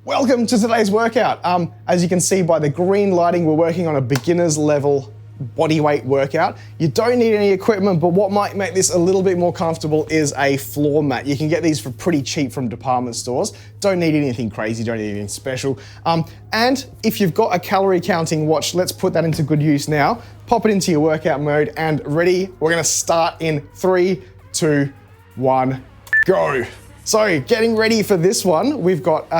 Welcome to today's workout. As you can see by the green lighting, we're working on a beginner's level body weight workout. You don't need any equipment, but what might make this a little bit more comfortable is a floor mat. You can get these for pretty cheap from department stores. Don't need anything crazy, don't need anything special. And if you've got a calorie counting watch, let's put that into good use now. Pop it into your workout mode and ready. We're gonna start in 3, 2, 1, go. So getting ready for this one, we've got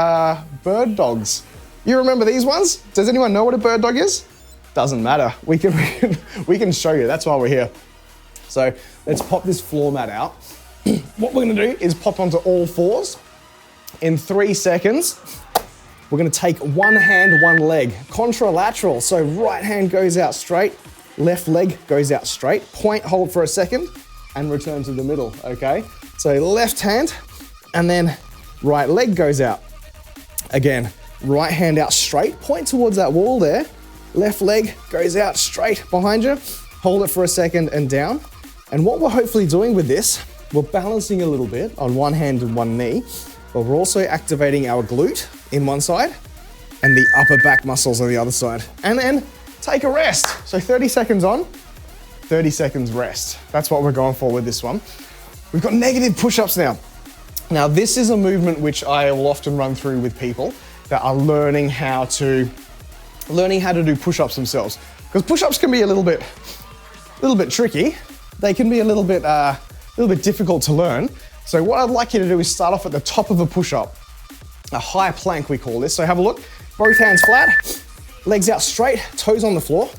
bird dogs. You remember these ones? Does anyone know what a bird dog is? Doesn't matter. We can show you. That's why we're here. So let's pop this floor mat out. What we're gonna do is pop onto all fours. In 3 seconds, we're gonna take one hand, one leg. Contralateral, so right hand goes out straight, left leg goes out straight. Point, hold for a second, and return to the middle, okay? So left hand, and then right leg goes out. Again, right hand out straight, point towards that wall there. Left leg goes out straight behind you. Hold it for a second and down. And what we're hopefully doing with this, we're balancing a little bit on one hand and one knee, but we're also activating our glute in one side and the upper back muscles on the other side. And then take a rest. So 30 seconds on, 30 seconds rest. That's what we're going for with this one. We've got negative push-ups now. Now this is a movement which I will often run through with people that are learning how to do push-ups themselves. Because push-ups can be a little bit tricky. They can be a little bit difficult to learn. So what I'd like you to do is start off at the top of a push-up. A high plank, we call this. So have a look, both hands flat, legs out straight, toes on the floor.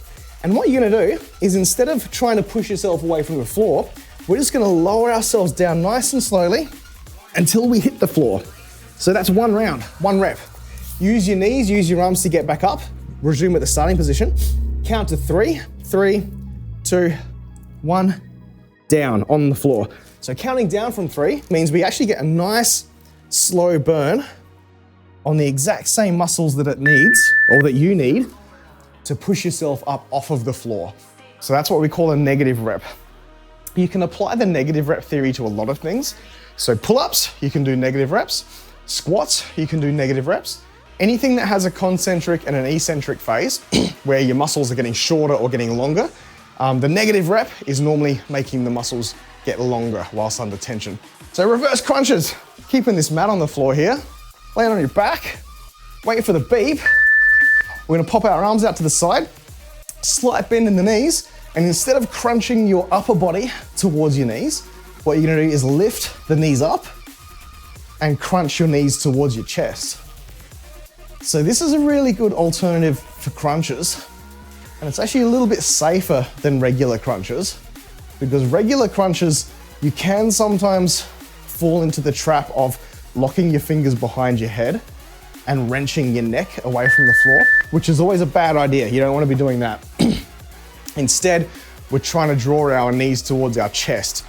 And what you're gonna do is instead of trying to push yourself away from the floor, we're just gonna lower ourselves down nice and slowly until we hit the floor. So that's one round, one rep. Use your knees, use your arms to get back up. Resume at the starting position. Count to 3, 3, 2, 1, down on the floor. So counting down from 3 means we actually get a nice slow burn on the exact same muscles that it needs, or that you need, to push yourself up off of the floor. So that's what we call a negative rep. You can apply the negative rep theory to a lot of things. So pull-ups, you can do negative reps. Squats, you can do negative reps. Anything that has a concentric and an eccentric phase, where your muscles are getting shorter or getting longer, the negative rep is normally making the muscles get longer whilst under tension. So reverse crunches, keeping this mat on the floor here, land on your back, wait for the beep. We're gonna pop our arms out to the side, slight bend in the knees, and instead of crunching your upper body towards your knees, what you're gonna do is lift the knees up and crunch your knees towards your chest. So this is a really good alternative for crunches, and it's actually a little bit safer than regular crunches, because regular crunches, you can sometimes fall into the trap of locking your fingers behind your head and wrenching your neck away from the floor, which is always a bad idea. You don't want to be doing that. Instead, we're trying to draw our knees towards our chest.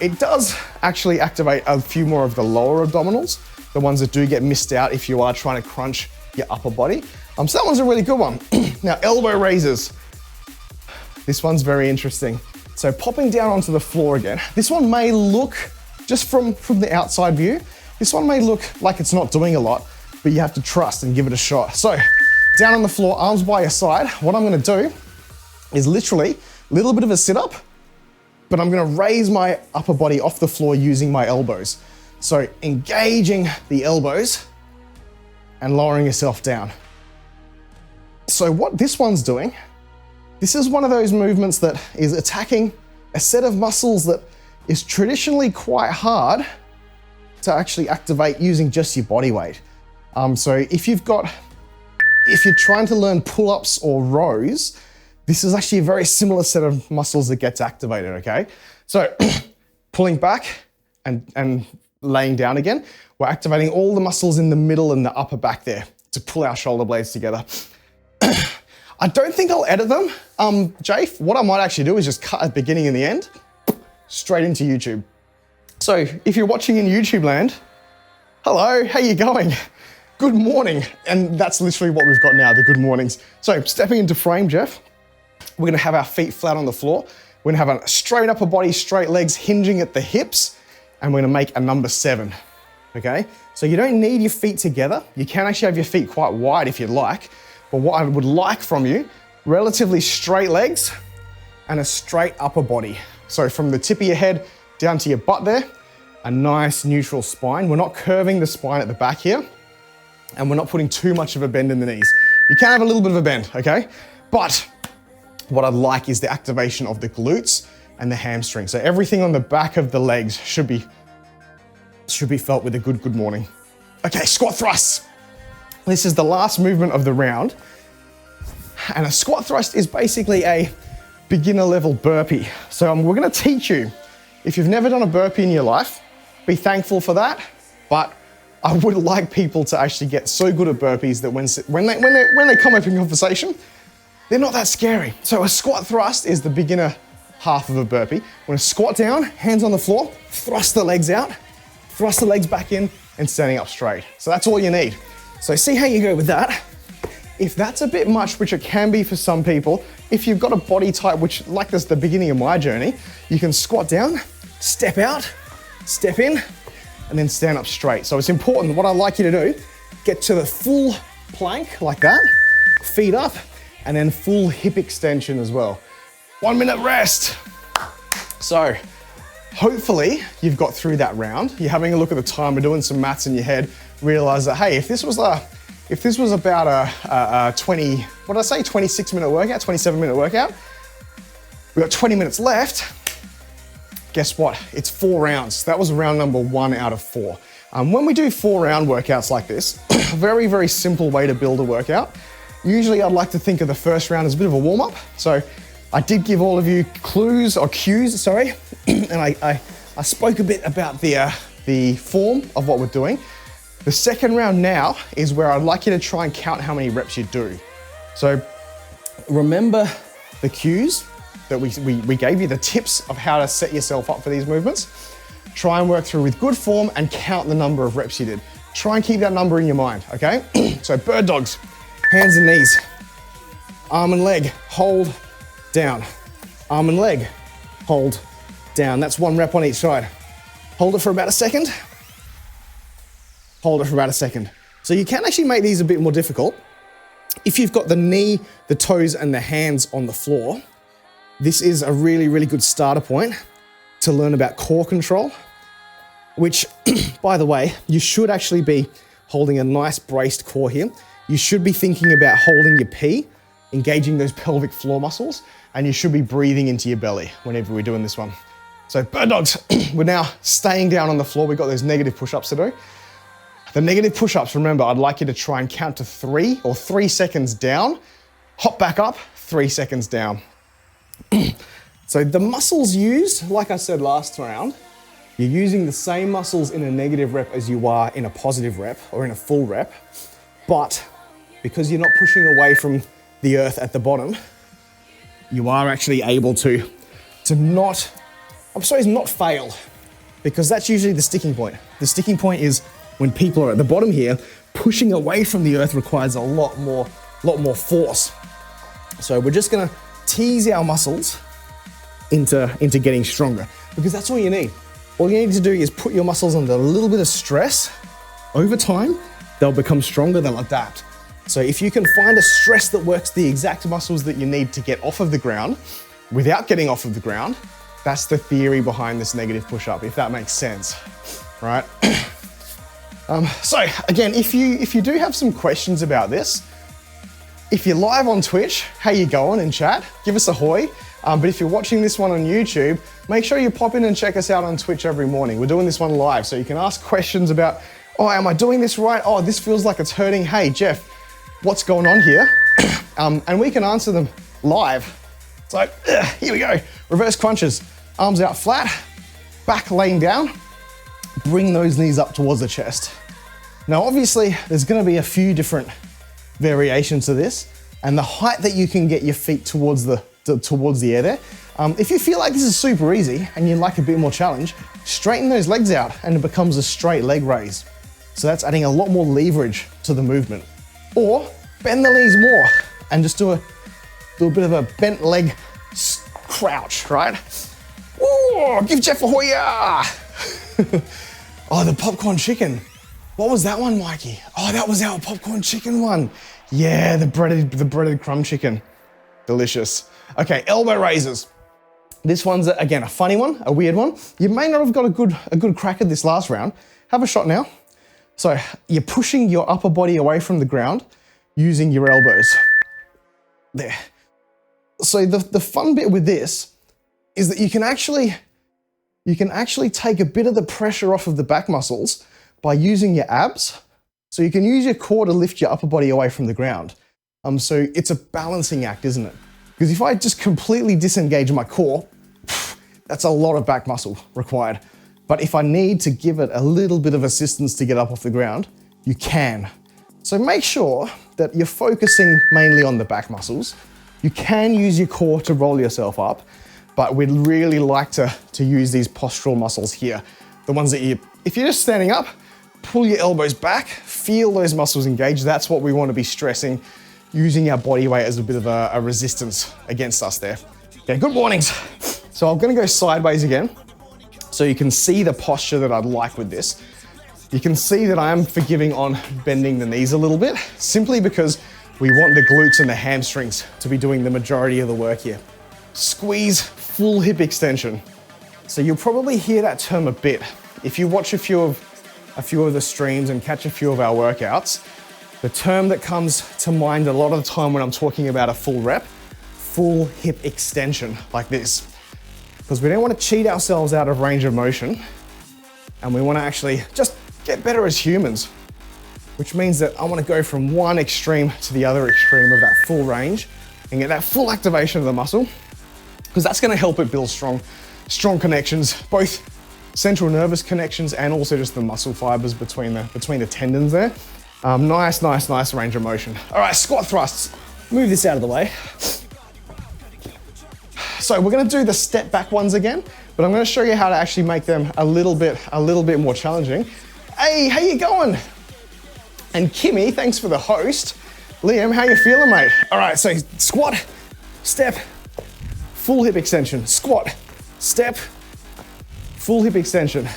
It does actually activate a few more of the lower abdominals, the ones that do get missed out if you are trying to crunch your upper body. So that one's a really good one. Now, elbow raises. This one's very interesting. So popping down onto the floor again. This one may look, just from the outside view, this one may look like it's not doing a lot, but you have to trust and give it a shot. So down on the floor, arms by your side. What I'm gonna do is literally a little bit of a sit-up, but I'm gonna raise my upper body off the floor using my elbows. So engaging the elbows and lowering yourself down. So what this one's doing, this is one of those movements that is attacking a set of muscles that is traditionally quite hard to actually activate using just your body weight. So if you're trying to learn pull-ups or rows, this is actually a very similar set of muscles that gets activated, okay? So pulling back and laying down again, we're activating all the muscles in the middle and the upper back there to pull our shoulder blades together. I don't think I'll edit them, Jafe. What I might actually do is just cut at the beginning and the end, straight into YouTube. So if you're watching in YouTube land, hello, how you going? Good morning. And that's literally what we've got now, the good mornings. So stepping into frame, Jeff, we're gonna have our feet flat on the floor. We're gonna have a straight upper body, straight legs hinging at the hips, and we're gonna make a number 7. okay? So you don't need your feet together. You can actually have your feet quite wide if you'd like, but what I would like from you, relatively straight legs and a straight upper body. So from the tip of your head down to your butt there, a nice neutral spine. We're not curving the spine at the back here, and we're not putting too much of a bend in the knees. You can have a little bit of a bend, okay? But what I'd like is the activation of the glutes and the hamstring. So everything on the back of the legs should be felt with a good morning. Okay, squat thrusts. This is the last movement of the round. And a squat thrust is basically a beginner level burpee. So we're gonna teach you, if you've never done a burpee in your life, be thankful for that. But I would like people to actually get so good at burpees that when they come up in conversation, they're not that scary. So a squat thrust is the beginner half of a burpee. We're gonna squat down, hands on the floor, thrust the legs out, thrust the legs back in, and standing up straight. So that's all you need. So see how you go with that. If that's a bit much, which it can be for some people, if you've got a body type, which like this, the beginning of my journey, you can squat down, step out, step in, and then stand up straight. So it's important, what I'd like you to do, get to the full plank like that, feet up, and then full hip extension as well. 1 minute rest. So hopefully you've got through that round. You're having a look at the time, we're doing some maths in your head, realize that, hey, if this was about a 26-minute workout, 27-minute workout, we've got 20 minutes left. Guess what? It's 4 rounds. That was round number 1 out of 4. When we do 4-round workouts like this, very, very simple way to build a workout. Usually I'd like to think of the first round as a bit of a warm-up. So I did give all of you cues, and I spoke a bit about the form of what we're doing. The second round now is where I'd like you to try and count how many reps you do. So remember the cues that we gave you, the tips of how to set yourself up for these movements. Try and work through with good form and count the number of reps you did. Try and keep that number in your mind, okay? So bird dogs, hands and knees, arm and leg, hold, down. Arm and leg, hold, down. That's 1 rep on each side. Hold it for about a second. Hold it for about a second. So you can actually make these a bit more difficult. If you've got the knee, the toes, and the hands on the floor, this is a really, really good starter point to learn about core control, which, by the way, you should actually be holding a nice braced core here. You should be thinking about holding your P, engaging those pelvic floor muscles, and you should be breathing into your belly whenever we're doing this one. So bird dogs, we're now staying down on the floor. We've got those negative push-ups to do. The negative push-ups, remember, I'd like you to try and count to 3 or 3 seconds down, hop back up, 3 seconds down. So the muscles used, like I said last round, you're using the same muscles in a negative rep as you are in a positive rep or in a full rep, but because you're not pushing away from the earth at the bottom, you are actually able to not fail, because that's usually the sticking point. The sticking point is when people are at the bottom here, pushing away from the earth requires a lot more force. So we're just gonna tease our muscles into getting stronger, because that's all you need. All you need to do is put your muscles under a little bit of stress. Over time, they'll become stronger, they'll adapt. So if you can find a stress that works the exact muscles that you need to get off of the ground without getting off of the ground, that's the theory behind this negative push-up, if that makes sense, right? So again, if you do have some questions about this, if you're live on Twitch, how you going in chat? Give us a hoy. But if you're watching this one on YouTube, make sure you pop in and check us out on Twitch every morning. We're doing this one live, so you can ask questions about, oh, am I doing this right? Oh, this feels like it's hurting. Hey, Jeff, what's going on here? And we can answer them live. So here we go. Reverse crunches, arms out flat, back laying down, bring those knees up towards the chest. Now, obviously, there's gonna be a few different variations to this, and the height that you can get your feet towards the air there. If you feel like this is super easy and you'd like a bit more challenge, straighten those legs out and it becomes a straight leg raise. So that's adding a lot more leverage to the movement. Or bend the knees more and just do a bit of a bent leg crouch, right? Ooh, give Jeff a hoya! Oh, the popcorn chicken. What was that one, Mikey? Oh, that was our popcorn chicken one. Yeah, the breaded crumb chicken. Delicious. Okay, elbow raises. This one's, again, a funny one, a weird one. You may not have got a good crack at this last round. Have a shot now. So you're pushing your upper body away from the ground using your elbows. There. So the fun bit with this is that you can actually take a bit of the pressure off of the back muscles by using your abs. So you can use your core to lift your upper body away from the ground. So it's a balancing act, isn't it? Because if I just completely disengage my core, that's a lot of back muscle required. But if I need to give it a little bit of assistance to get up off the ground, you can. So make sure that you're focusing mainly on the back muscles. You can use your core to roll yourself up, but we'd really like to use these postural muscles here. The ones that if you're just standing up, pull your elbows back, feel those muscles engage. That's what we want to be stressing, using our body weight as a bit of a resistance against us there. Okay, good mornings. So I'm gonna go sideways again, so you can see the posture that I'd like with this. You can see that I am forgiving on bending the knees a little bit, simply because we want the glutes and the hamstrings to be doing the majority of the work here. Squeeze, full hip extension. So you'll probably hear that term a bit. If you watch a few of the streams and catch a few of our workouts, the term that comes to mind a lot of the time when I'm talking about a full rep, full hip extension like this. Because we don't want to cheat ourselves out of range of motion, and we want to actually just get better as humans, which means that I want to go from one extreme to the other extreme of that full range and get that full activation of the muscle, because that's going to help it build strong connections, both central nervous connections and also just the muscle fibers between the tendons there. Nice range of motion. All right, squat thrusts. Move this out of the way. So we're gonna do the step back ones again, but I'm gonna show you how to actually make them a little bit more challenging. Hey, how you going? And Kimmy, thanks for the host. Liam, how you feeling, mate? All right, so squat, step, full hip extension, squat, step, full hip extension.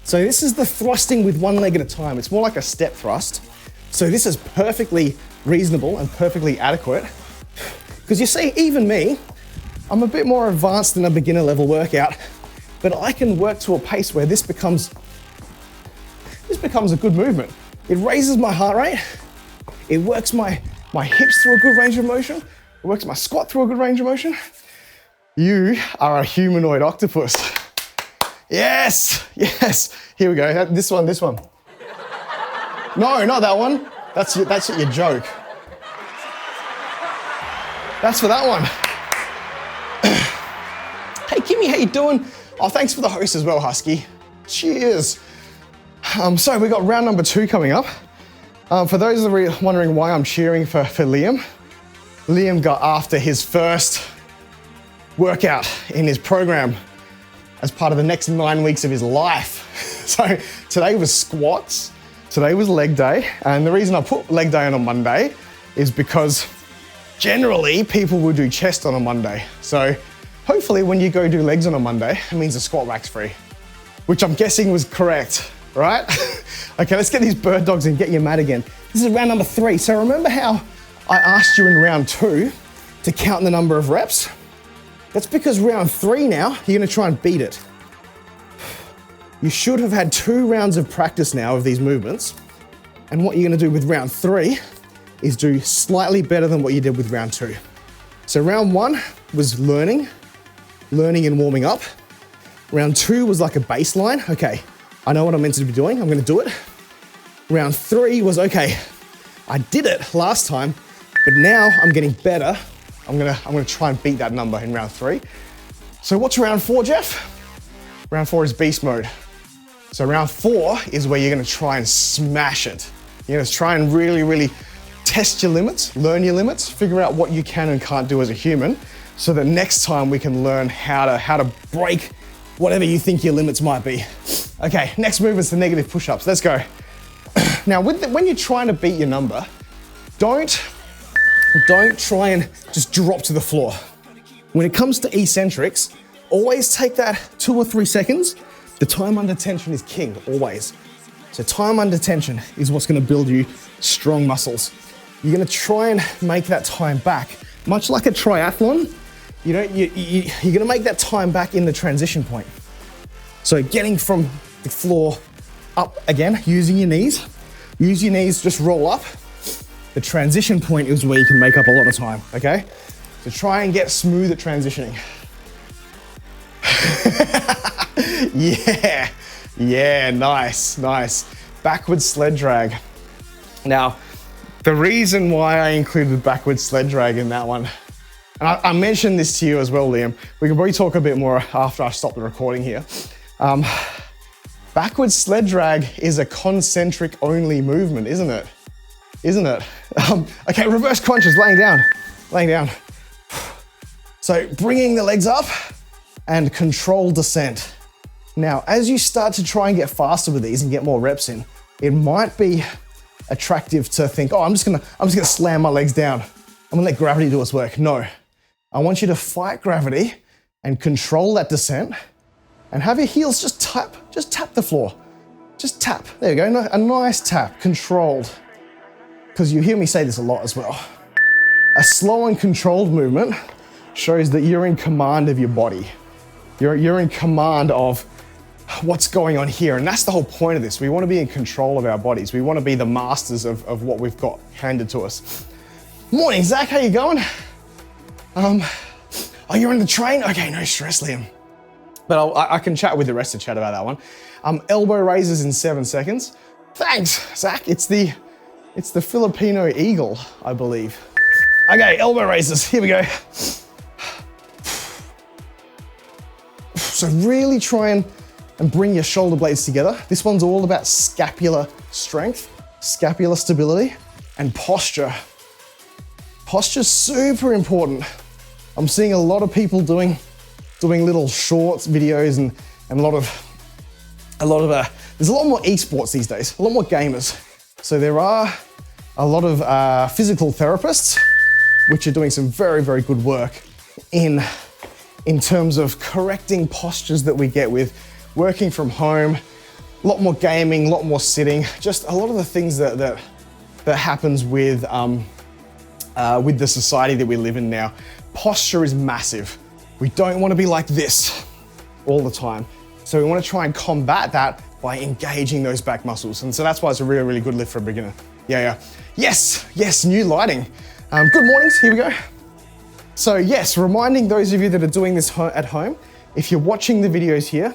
So this is the thrusting with one leg at a time. It's more like a step thrust. So this is perfectly reasonable and perfectly adequate. Because you see, even me, I'm a bit more advanced than a beginner level workout, but I can work to a pace where this becomes a good movement. It raises my heart rate. It works my hips through a good range of motion. It works my squat through a good range of motion. You are a humanoid octopus. Yes. Here we go. This one. No, not that one. That's your joke. That's for that one. Hey, Kimmy, how you doing? Oh, thanks for the host as well, Husky. Cheers. So we got round number 2 coming up. For those that are wondering why I'm cheering for Liam, Liam got after his first workout in his program as part of the next 9 weeks of his life. So today was squats, today was leg day, and the reason I put leg day on a Monday is because generally people will do chest on a Monday. So hopefully when you go do legs on a Monday, it means the squat rack's free, which I'm guessing was correct, right? Okay, let's get these bird dogs and get your mat again. This is round number 3. So remember how I asked you in round 2 to count the number of reps? That's because round 3 now, you're gonna try and beat it. You should have had 2 rounds of practice now of these movements. And what you're gonna do with round 3 is do slightly better than what you did with round 2. So round 1 was learning and warming up. Round 2 was like a baseline. Okay, I know what I'm meant to be doing, I'm gonna do it. Round 3 was, okay, I did it last time, but now I'm getting better. I'm gonna try and beat that number in round 3. So what's round 4, Jeff? Round 4 is beast mode. So round 4 is where you're gonna try and smash it. You're gonna try and really test your limits, learn your limits, figure out what you can and can't do as a human, so that next time we can learn how to break whatever you think your limits might be. Okay, next movement's the negative push-ups. Let's go. Now, when you're trying to beat your number, don't try and just drop to the floor. When it comes to eccentrics, always take that 2 or 3 seconds The time under tension is king, always. So time under tension is what's gonna build you strong muscles. You're gonna try and make that time back. Much like a triathlon, you're gonna make that time back in the transition point. So getting from the floor up again, using your knees. Use your knees, just roll up. The transition point is where you can make up a lot of time, okay? So try and get smooth at transitioning. Yeah, nice. Backward sled drag. Now, the reason why I included backward sled drag in that one, and I mentioned this to you as well, Liam, we can probably talk a bit more after I stop the recording here. Backward sled drag is a concentric only movement, isn't it? Okay, reverse crunches, laying down. So bringing the legs up and controlled descent. Now, as you start to try and get faster with these and get more reps in, it might be attractive to think, oh, I'm just gonna slam my legs down. I'm gonna let gravity do its work. No, I want you to fight gravity and control that descent and have your heels just tap the floor. Just tap, there you go, a nice tap, controlled. Because you hear me say this a lot as well. A slow and controlled movement shows that you're in command of your body. You're in command of what's going on here. And that's the whole point of this. We want to be in control of our bodies. We want to be the masters of what we've got handed to us. Morning, Zach, how you going? Oh, you're in the train? Okay, no stress, Liam. But I can chat with the rest of the chat about that one. Elbow raises in 7 seconds. Thanks, Zach. It's the Filipino eagle, I believe. Okay, elbow raises, here we go. So really try and bring your shoulder blades together. This one's all about scapular strength, scapular stability, and posture. Posture's super important. I'm seeing a lot of people doing little shorts videos and a lot of there's a lot more esports these days, a lot more gamers. So there are a lot of physical therapists which are doing some very, very good work in terms of correcting postures that we get with working from home, a lot more gaming, a lot more sitting, just a lot of the things that happens with the society that we live in now. Posture is massive. We don't want to be like this all the time. So we want to try and combat that by engaging those back muscles. And so that's why it's a really, really good lift for a beginner. Yeah. Yes, new lighting. Good mornings, here we go. So yes, reminding those of you that are doing this at home, if you're watching the videos here,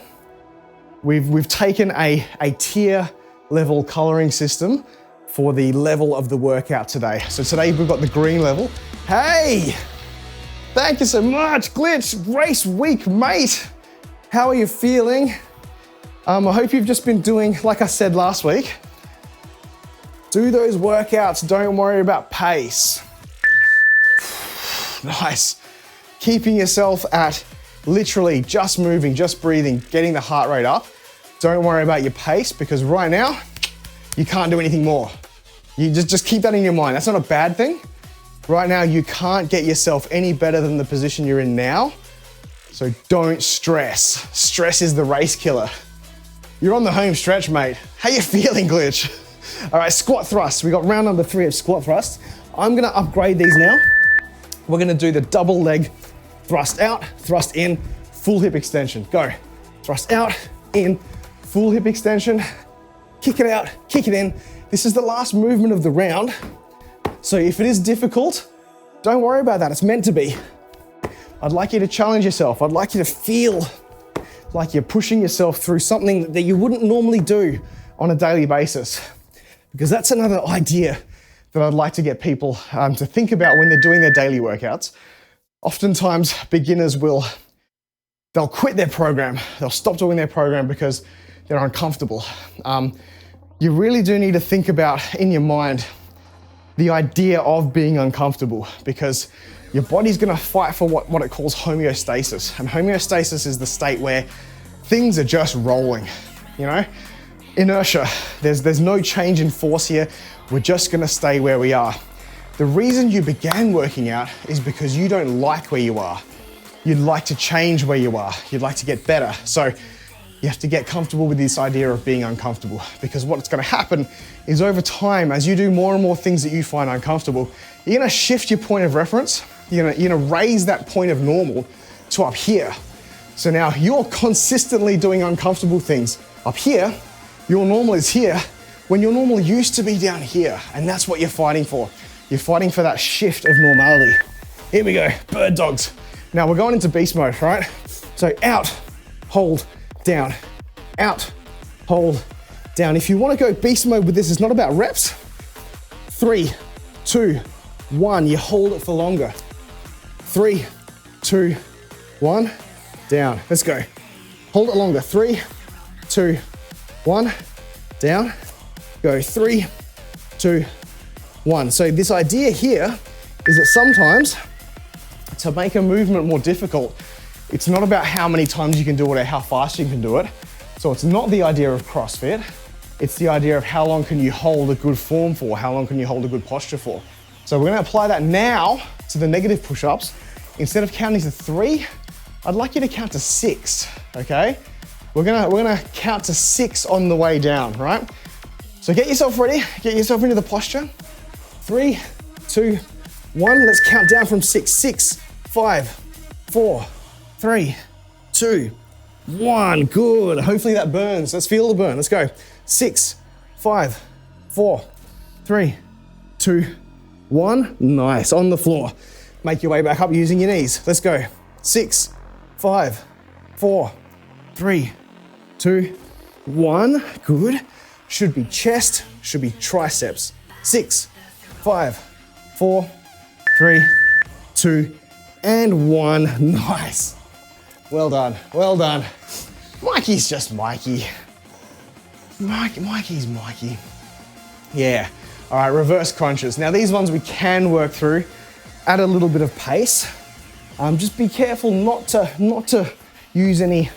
we've taken a tier level coloring system for the level of the workout today. So today we've got the green level. Hey, thank you so much, Glitch, race week, mate. How are you feeling? I hope you've just been doing, like I said last week, do those workouts, don't worry about pace. Nice. Keeping yourself at literally just moving, just breathing, getting the heart rate up. Don't worry about your pace because right now, you can't do anything more. You just keep that in your mind. That's not a bad thing. Right now, you can't get yourself any better than the position you're in now. So don't stress. Stress is the race killer. You're on the home stretch, mate. How you feeling, Glitch? All right, squat thrust. We got round number 3 of squat thrust. I'm gonna upgrade these now. We're gonna do the double leg thrust out, thrust in, full hip extension. Go. Thrust out, in, full hip extension. Kick it out, kick it in. This is the last movement of the round. So if it is difficult, don't worry about that. It's meant to be. I'd like you to challenge yourself. I'd like you to feel like you're pushing yourself through something that you wouldn't normally do on a daily basis. Because that's another idea that I'd like to get people to think about when they're doing their daily workouts. Oftentimes, beginners they'll quit their program. They'll stop doing their program because they're uncomfortable. You really do need to think about, in your mind, the idea of being uncomfortable because your body's gonna fight for what it calls homeostasis. And homeostasis is the state where things are just rolling, Inertia, there's no change in force here. We're just gonna stay where we are. The reason you began working out is because you don't like where you are. You'd like to change where you are. You'd like to get better. So You have to get comfortable with this idea of being uncomfortable, because what's gonna happen is over time, as you do more and more things that you find uncomfortable, you're gonna shift your point of reference. You're gonna raise that point of normal to up here. So now you're consistently doing uncomfortable things up here. Your normal is here, when your normal used to be down here. And that's what you're fighting for. You're fighting for that shift of normality. Here we go, bird dogs. Now we're going into beast mode, right? So out, hold, down, out, hold, down. If you want to go beast mode with this, it's not about reps. 3, 2, 1, you hold it for longer. 3, 2, 1, down. Let's go. Hold it longer. 3, 2, 1, down. Go 3, 2, 1. So this idea here is that sometimes to make a movement more difficult, it's not about how many times you can do it or how fast you can do it. So it's not the idea of CrossFit. It's the idea of how long can you hold a good form for, how long can you hold a good posture for. So we're gonna apply that now to the negative push-ups. Instead of counting to 3, I'd like you to count to 6, okay? We're gonna count to 6 on the way down, right? So get yourself ready, get yourself into the posture. 3, 2, 1, let's count down from 6. 6, 5, 4, 3, 2, 1, good. Hopefully that burns. Let's feel the burn, let's go. 6, 5, 4, 3, 2, 1, nice, on the floor. Make your way back up using your knees. Let's go. 6, 5, 4, 3, 2, 1, good. Should be chest, should be triceps. 6, 5, 4, 3, 2, and 1, nice. Well done, well done. Mikey's just Mikey. Mikey's Mikey. Yeah, all right, reverse crunches. Now these ones we can work through at a little bit of pace. Just be careful not to use any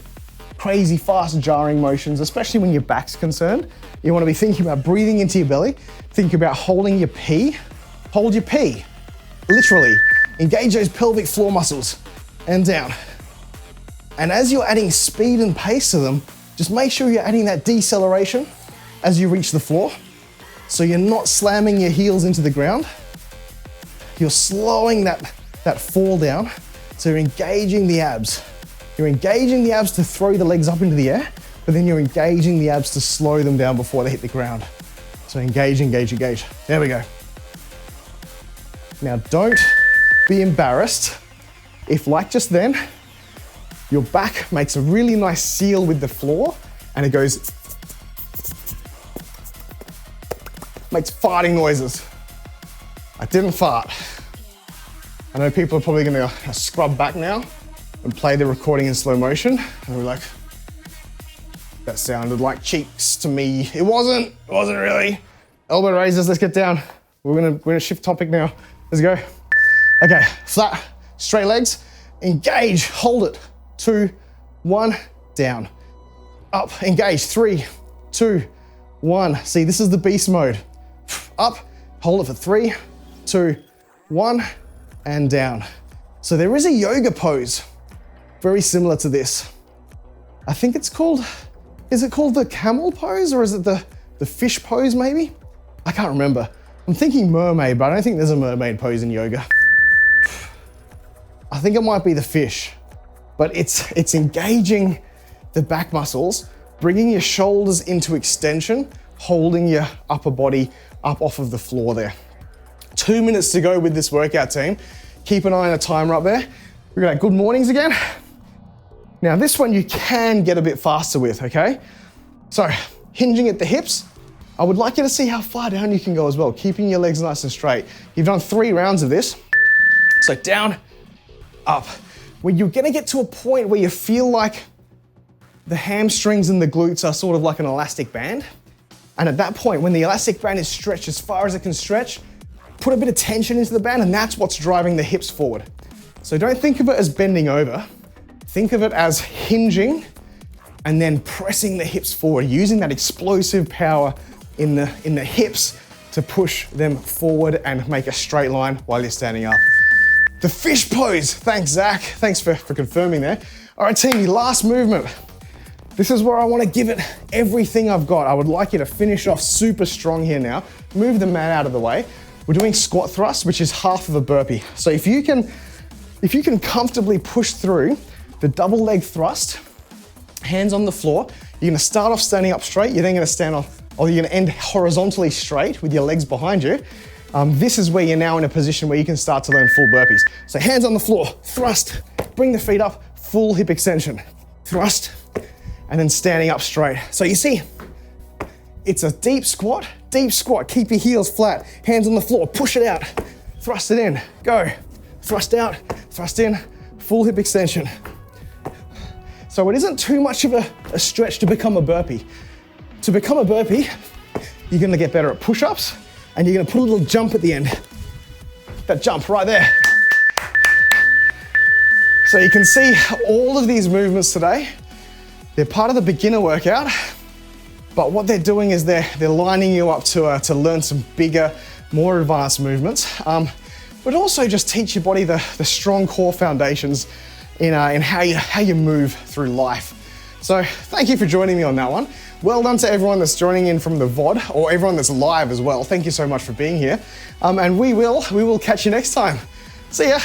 crazy fast jarring motions, especially when your back's concerned. You wanna be thinking about breathing into your belly, think about holding your pee, hold your pee, literally. Engage those pelvic floor muscles and down. And as you're adding speed and pace to them, just make sure you're adding that deceleration as you reach the floor. So you're not slamming your heels into the ground. You're slowing that fall down. So you're engaging the abs. You're engaging the abs to throw the legs up into the air, but then you're engaging the abs to slow them down before they hit the ground. So engage, engage, engage. There we go. Now don't be embarrassed if, like just then, your back makes a really nice seal with the floor and it goes, makes farting noises. I didn't fart. I know people are probably gonna scrub back now and play the recording in slow motion. And we're like, that sounded like cheeks to me. It wasn't really. Elbow raises, let's get down. We're gonna shift topic now. Let's go. Okay, flat, straight legs, engage, hold it. 2, 1, down. Up, engage, 3, 2, 1. See, this is the beast mode. Up, hold it for 3, 2, 1, and down. So there is a yoga pose, very similar to this. I think it's called, is it called the camel pose or is it the fish pose maybe? I can't remember. I'm thinking mermaid, but I don't think there's a mermaid pose in yoga. I think it might be the fish, but it's engaging the back muscles, bringing your shoulders into extension, holding your upper body up off of the floor there. 2 minutes to go with this workout, team. Keep an eye on the timer up there. We're gonna good mornings again. Now this one you can get a bit faster with, okay? So hinging at the hips, I would like you to see how far down you can go as well, keeping your legs nice and straight. You've done 3 rounds of this. So down, up. When you're gonna get to a point where you feel like the hamstrings and the glutes are sort of like an elastic band. And at that point, when the elastic band is stretched as far as it can stretch, put a bit of tension into the band and that's what's driving the hips forward. So don't think of it as bending over. Think of it as hinging and then pressing the hips forward, using that explosive power in the hips to push them forward and make a straight line while you're standing up. The fish pose. Thanks, Zach. Thanks for confirming there. All right, team, your last movement. This is where I want to give it everything I've got. I would like you to finish off super strong here now. Move the mat out of the way. We're doing squat thrust, which is half of a burpee. So if you can comfortably push through the double leg thrust, hands on the floor, you're gonna start off standing up straight, you're then gonna stand off, or you're gonna end horizontally straight with your legs behind you. This is where you're now in a position where you can start to learn full burpees. So hands on the floor, thrust, bring the feet up, full hip extension, thrust, and then standing up straight. So you see, it's a deep squat, keep your heels flat, hands on the floor, push it out, thrust it in, go, thrust out, thrust in, full hip extension. So it isn't too much of a stretch to become a burpee. To become a burpee, you're gonna get better at push-ups and you're gonna put a little jump at the end. That jump right there. So you can see all of these movements today, they're part of the beginner workout, but what they're doing is they're lining you up to learn some bigger, more advanced movements, but also just teach your body the strong core foundations in how you move through life. So thank you for joining me on that one. Well done to everyone that's joining in from the VOD, or everyone that's live as well. Thank you so much for being here. And we will catch you next time. See ya.